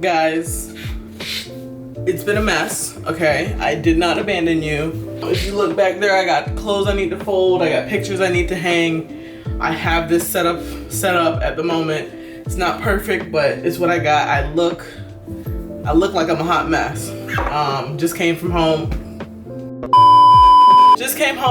Guys, it's been a mess, okay? I did not abandon you. If you look back there, I got clothes I need to fold, I got pictures I need to hang. I have this set up at the moment. It's not perfect, but it's what I got. I look like I'm a hot mess. Just came home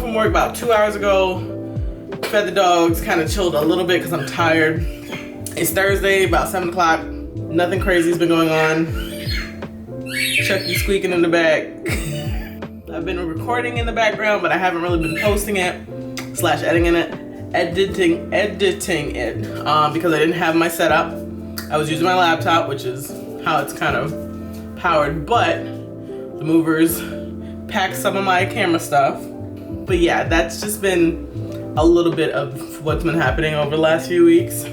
from work about 2 hours ago. Fed the dogs, kind of chilled a little bit because I'm tired. It's Thursday, about 7 o'clock. Nothing crazy has been going on. Chucky squeaking in the back. I've been recording in the background, but I haven't really been posting it / editing it because I didn't have my setup. I was using my laptop, which is how it's kind of powered, but the movers packed some of my camera stuff. But yeah, that's just been a little bit of what's been happening over the last few weeks.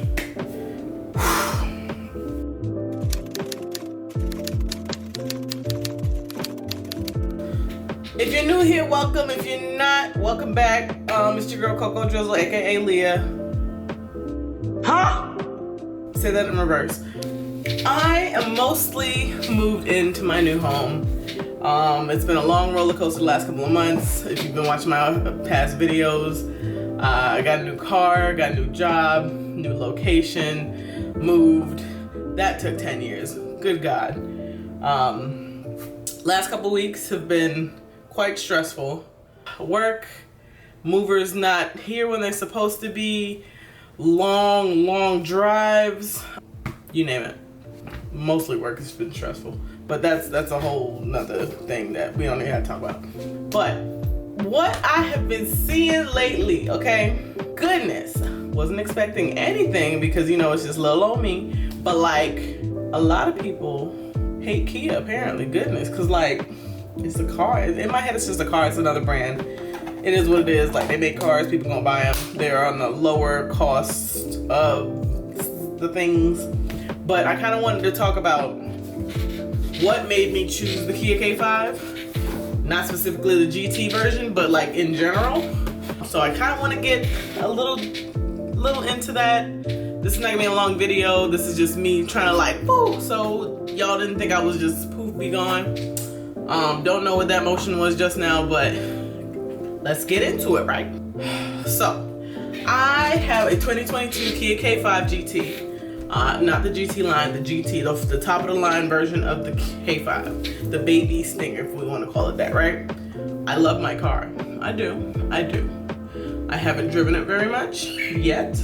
If you're new here, welcome. If you're not, welcome back. It's your girl Coco Drizzle, aka Leah. Huh? Say that in reverse. I am mostly moved into my new home. It's been a long roller coaster the last couple of months. If you've been watching my past videos, I got a new car, got a new job, new location, moved. That took 10 years. Good God. Last couple weeks have been quite stressful. Work, movers not here when they're supposed to be, long drives, you name it. Mostly work has been stressful, but that's a whole nother thing that we don't even have to talk about. But what I have been seeing lately, okay, goodness, wasn't expecting anything because it's just little old me, but like a lot of people hate Kia apparently, goodness, because like it's a car. In my head, it's just a car. It's another brand. It is what it is. Like, they make cars. People gonna buy them. They're on the lower cost of the things. But I kind of wanted to talk about what made me choose the Kia K5. Not specifically the GT version, but like in general. So I kind of want to get a little into that. This is not gonna be a long video. This is just me trying to like, poof. So y'all didn't think I was just poof, be gone. Don't know what that motion was just now, but let's get into it, right? So, I have a 2022 Kia K5 GT. Not the GT line, the GT, the top of the line version of the K5. The baby stinger, if we want to call it that, right? I love my car. I do. I haven't driven it very much yet.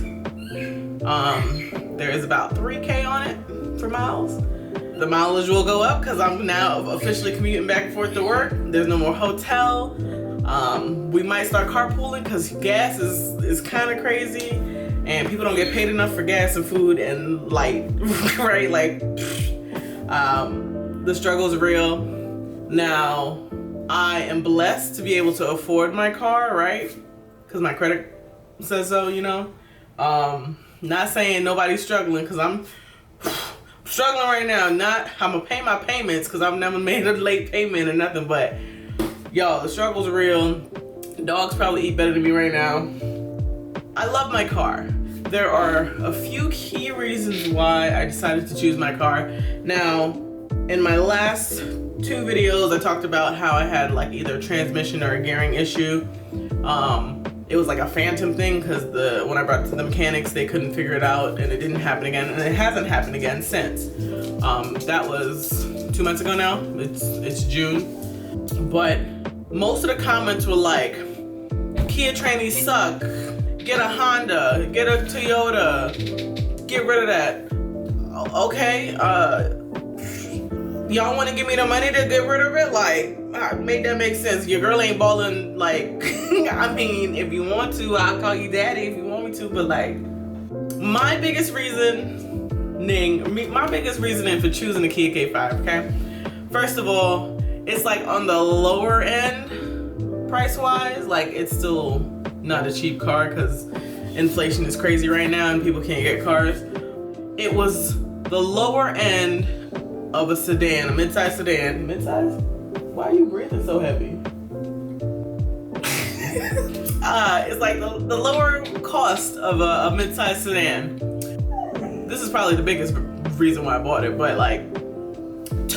There is about 3K on it for miles. The mileage will go up because I'm now officially commuting back and forth to work. There's no more hotel. We might start carpooling because gas is kind of crazy and people don't get paid enough for gas and food and light, right? Like, the struggle's real. Now, I am blessed to be able to afford my car, right? Because my credit says so, Not saying nobody's struggling because I'm struggling right now. I'm gonna pay my payments because I've never made a late payment or nothing, but y'all, the struggle's real. Dogs probably eat better than me right now. I love my car. There are a few key reasons why I decided to choose my car. Now, in my last 2 videos, I talked about how I had like either a transmission or a gearing issue. It was like a phantom thing because when I brought it to the mechanics, they couldn't figure it out and it didn't happen again, and it hasn't happened again since. That was 2 months ago now. It's June. But most of the comments were like, Kia trainees suck. Get a Honda, get a Toyota, get rid of that. Okay, y'all want to give me the money to get rid of it? Like, make that make sense. Your girl ain't balling, like, I mean, if you want to, I'll call you daddy if you want me to, but like, my biggest reasoning for choosing the Kia K5, okay? First of all, it's like on the lower end price-wise. Like, it's still not a cheap car because inflation is crazy right now and people can't get cars. It was the lower end of a sedan, a mid-size sedan. Mid-size? Why are you breathing so heavy? It's like the lower cost of a mid-size sedan. This is probably the biggest reason why I bought it, but like,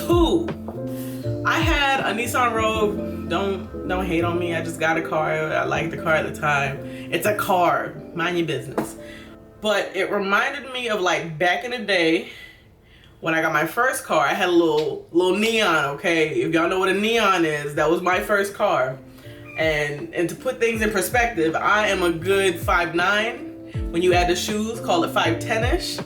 2, I had a Nissan Rogue. Don't hate on me. I just got a car. I liked the car at the time. It's a car. Mind your business. But it reminded me of like back in the day when I got my first car. I had a little neon, okay? If y'all know what a neon is, that was my first car. And to put things in perspective, I am a good 5'9". When you add the shoes, call it 5'10"-ish.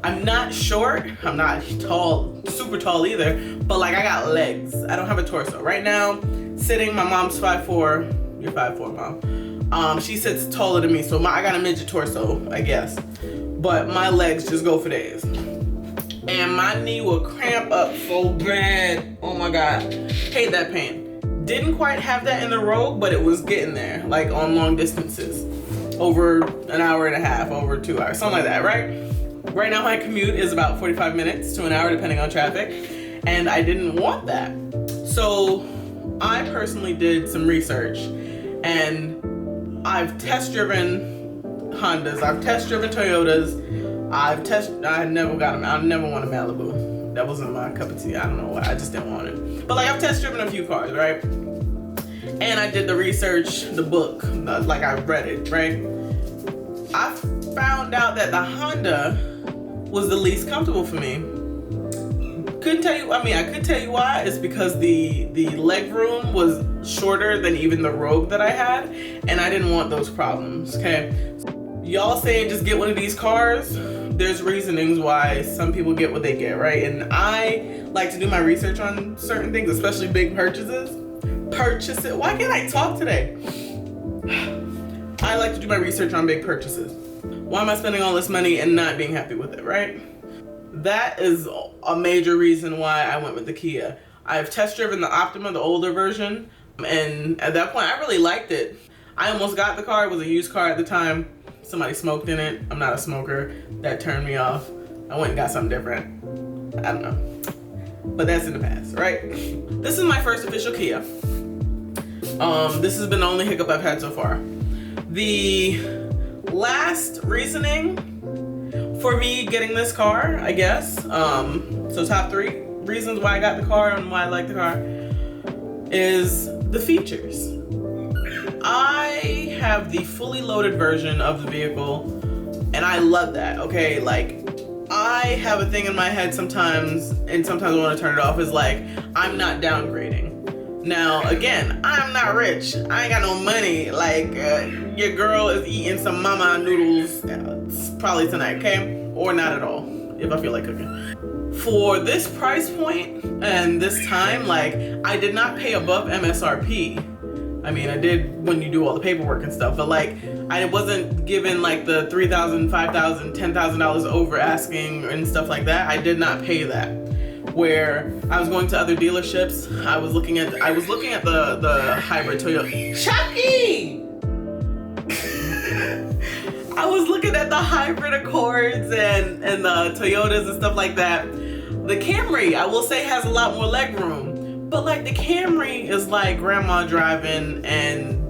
I'm not short, I'm not tall, super tall either, but like I got legs. I don't have a torso. Right now, sitting, my mom's 5'4". You're 5'4", mom. She sits taller than me, so I got a midget torso, I guess. But my legs just go for days. And my knee will cramp up so bad. Oh my God, hate that pain. Didn't quite have that in the Rogue, but it was getting there, like on long distances. Over an hour and a half, over 2 hours, something like that, right? Right now my commute is about 45 minutes to an hour depending on traffic, and I didn't want that. So I personally did some research, and I've test driven Hondas, I've test driven Toyotas, I never got them. I never wanted a Malibu. That wasn't my cup of tea. I don't know why, I just didn't want it. But like I've test driven a few cars, right? And I did the research, the book, like I read it, right? I found out that the Honda was the least comfortable for me. Couldn't tell you, I could tell you why. It's because the leg room was shorter than even the Rogue that I had, and I didn't want those problems, okay? Y'all saying just get one of these cars, there's reasonings why some people get what they get, right? And I like to do my research on certain things, especially big purchases. Why can't I talk today? I like to do my research on big purchases. Why am I spending all this money and not being happy with it, right? That is a major reason why I went with the Kia. I've test driven the Optima, the older version, and at that point I really liked it. I almost got the car. It was a used car at the time. Somebody smoked in it. I'm not a smoker. That turned me off. I went and got something different. I don't know. But that's in the past, right? This is my first official Kia. This has been the only hiccup I've had so far. The last reasoning for me getting this car, I guess, so top 3 reasons why I got the car and why I like the car is the features. I have the fully loaded version of the vehicle, and I love that, okay? Like, I have a thing in my head sometimes, and sometimes I want to turn it off, is like, I'm not downgrading. Now, again, I'm not rich. I ain't got no money. Like, your girl is eating some mama noodles probably tonight, okay? Or not at all, if I feel like cooking. For this price point and this time, like, I did not pay above MSRP. I mean, I did when you do all the paperwork and stuff, but like, I wasn't given like the $3,000, $5,000, $10,000 over asking and stuff like that. I did not pay that. Where I was going to other dealerships, I was looking at the hybrid Toyota. Chucky! I was looking at the hybrid Accords and the Toyotas and stuff like that. The Camry, I will say, has a lot more leg room, but like the Camry is like grandma driving, and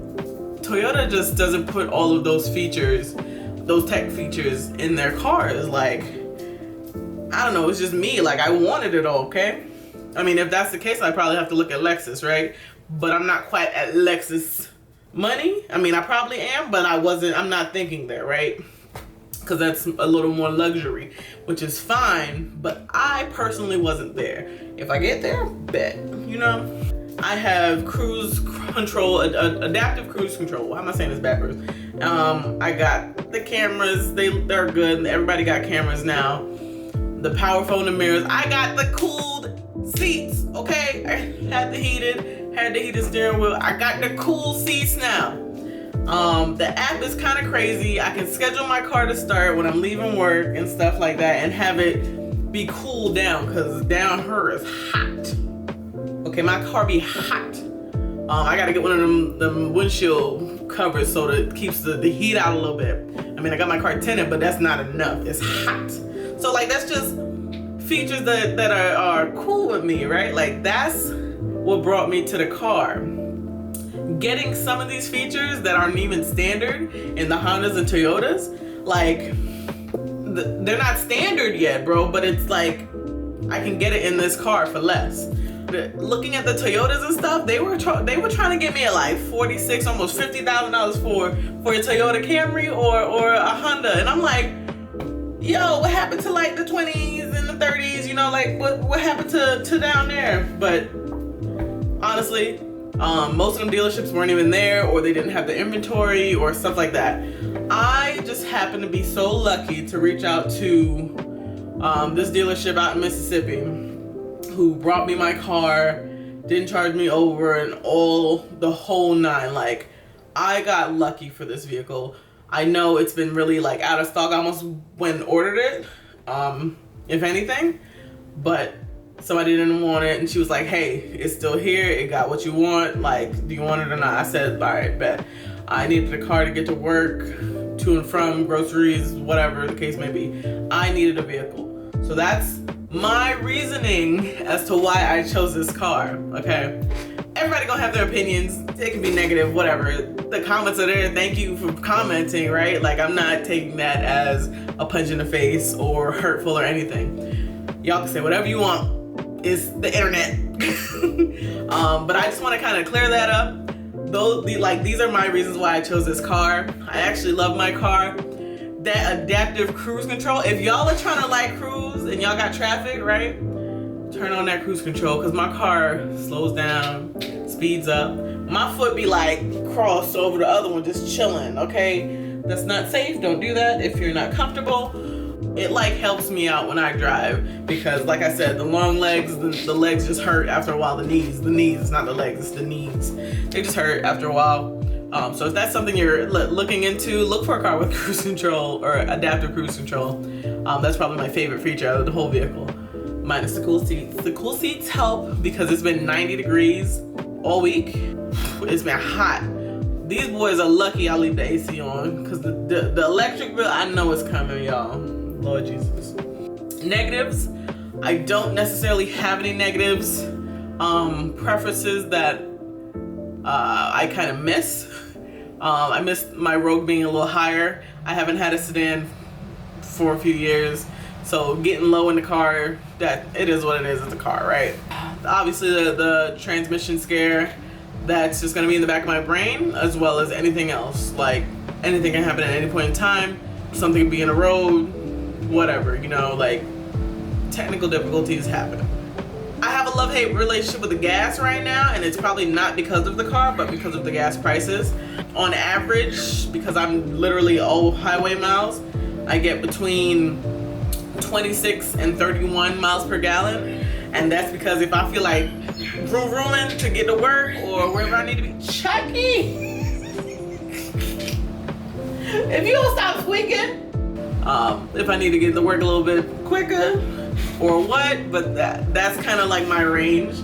Toyota just doesn't put all of those features, those tech features in their cars. Like, I don't know, it's just me. Like, I wanted it all, okay? I mean, if that's the case, I probably have to look at Lexus, right? But I'm not quite at Lexus money. I mean, I probably am, but I'm not thinking there, right? Because that's a little more luxury, which is fine, but I personally wasn't there. If I get there, bet, you know? I have cruise control, adaptive cruise control. Why am I saying this backwards? I got the cameras, they're good. Everybody got cameras now. The power phone and mirrors. I got the cooled seats, okay? I had the heated steering wheel. I got the cool seats now. The app is kind of crazy. I can schedule my car to start when I'm leaving work and stuff like that and have it be cooled down, because down here is hot. Okay, my car be hot. I gotta get one of them windshield covers so that it keeps the heat out a little bit. I mean, I got my car tinted, but that's not enough. It's hot. So like, that's just features that are cool with me, right? Like, that's what brought me to the car. Getting some of these features that aren't even standard in the Hondas and Toyotas, like, they're not standard yet, bro, but it's like, I can get it in this car for less. Looking at the Toyotas and stuff, they were trying to get me at like $46, almost $50,000 for a Toyota Camry or a Honda, and I'm like, yo, what happened to like the 20s and the 30s? You know, like what happened to down there? But honestly, most of them dealerships weren't even there, or they didn't have the inventory or stuff like that. I just happened to be so lucky to reach out to this dealership out in Mississippi, who brought me my car, didn't charge me over, and the whole nine. Like, I got lucky for this vehicle. I know it's been really like out of stock. I almost went and ordered it, if anything, but somebody didn't want it, and she was like, hey, it's still here, it got what you want, like, do you want it or not? I said, all right, bet. I needed a car to get to work, to and from, groceries, whatever the case may be. I needed a vehicle. So that's my reasoning as to why I chose this car, okay? Everybody gonna have their opinions. They can be negative, whatever. The comments are there. Thank you for commenting, right? Like, I'm not taking that as a punch in the face or hurtful or anything. Y'all can say whatever you want. It's the internet. But I just want to kind of clear that up. These are my reasons why I chose this car. I actually love my car. That adaptive cruise control. If y'all are trying to like cruise and y'all got traffic, right? Turn on that cruise control, because my car slows down, speeds up. My foot be like crossed over the other one, just chilling, okay? That's not safe. Don't do that if you're not comfortable. It like helps me out when I drive, because like I said, the long legs, the legs just hurt after a while. The knees, not the legs, it's the knees. They just hurt after a while. So if that's something you're looking into, look for a car with cruise control or adaptive cruise control. That's probably my favorite feature out of the whole vehicle, minus the cool seats. The cool seats help because it's been 90 degrees all week. It's been hot. These boys are lucky I leave the AC on, because the electric bill, I know it's coming, y'all. Lord Jesus. Negatives, I don't necessarily have any negatives. Preferences that I kind of miss. I miss my Rogue being a little higher. I haven't had a sedan for a few years, so getting low in the car, that it is what it is. It's a car, right? Obviously the transmission scare, that's just gonna be in the back of my brain, as well as anything else. Like, anything can happen at any point in time. Something can be in a road, whatever, you know, like, technical difficulties happen. I have a love-hate relationship with the gas right now, and it's probably not because of the car, but because of the gas prices. On average, because I'm literally all highway miles, I get between 26 and 31 miles per gallon. And that's because if I feel like vrooming to get to work or wherever I need to be, Chucky! If you don't stop squeaking, if I need to get to work a little bit quicker or what, but that's kind of like my range.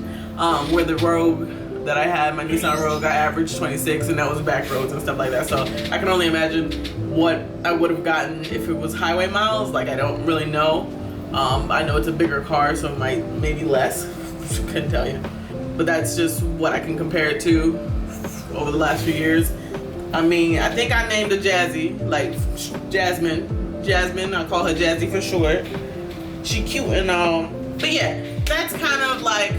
Where the Rogue that I had, my Nissan Rogue, I averaged 26, and that was back roads and stuff like that. So I can only imagine what I would have gotten if it was highway miles. Like, I don't really know. I know it's a bigger car, so it might maybe less. Couldn't tell you. But that's just what I can compare it to over the last few years. I mean, I think I named her Jazzy, like Jasmine. I call her Jazzy for short. She cute and but yeah, that's kind of like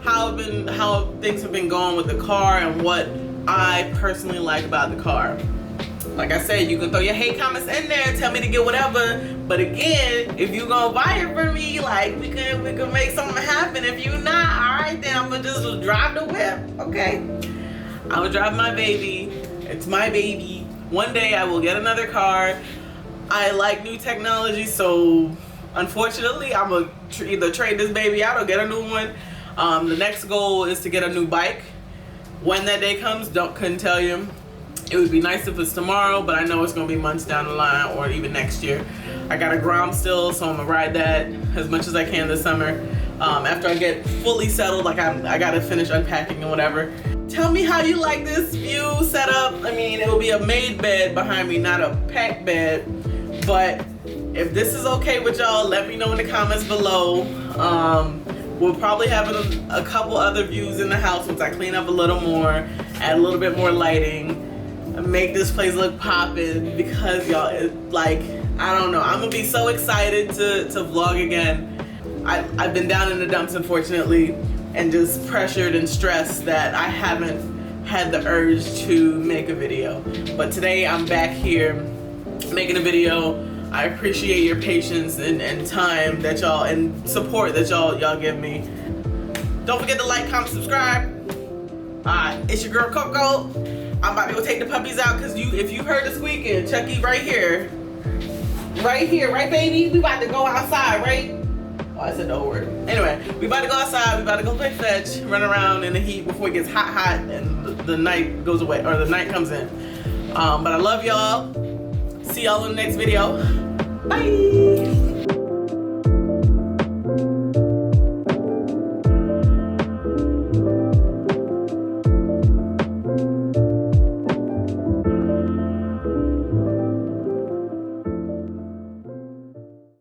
how things have been going with the car and what I personally like about the car. Like I said, you can throw your hate comments in there and tell me to get whatever. But again, if you gonna buy it for me, like we could make something happen. If you not, alright, then I'm gonna just drive the whip, okay? I will drive my baby. It's my baby. One day I will get another car. I like new technology, so unfortunately, I'm gonna either trade this baby out or get a new one. The next goal is to get a new bike. When that day comes, couldn't tell you. It would be nice if it's tomorrow, but I know it's gonna be months down the line or even next year. I got a Grom still, so I'm gonna ride that as much as I can this summer. After I get fully settled, like I gotta finish unpacking and whatever. Tell me how you like this view setup. I mean, it will be a made bed behind me, not a packed bed. But if this is okay with y'all, let me know in the comments below. We'll probably have a couple other views in the house once I clean up a little more, add a little bit more lighting, make this place look poppin', because y'all, like, I don't know, I'm gonna be so excited to vlog again. I've been down in the dumps, unfortunately, and just pressured and stressed that I haven't had the urge to make a video. But today I'm back here making a video. I appreciate your patience and time that y'all, and support that y'all give me. Don't forget to like, comment, subscribe. It's your girl Coco. I'm about to go take the puppies out, because if you heard the squeaking, Chucky right here, right baby? We about to go outside, right? Oh, I said the word. Anyway, we about to go outside, we about to go play fetch, run around in the heat before it gets hot and the night goes away, or the night comes in. But I love y'all. See y'all in the next video. Bye.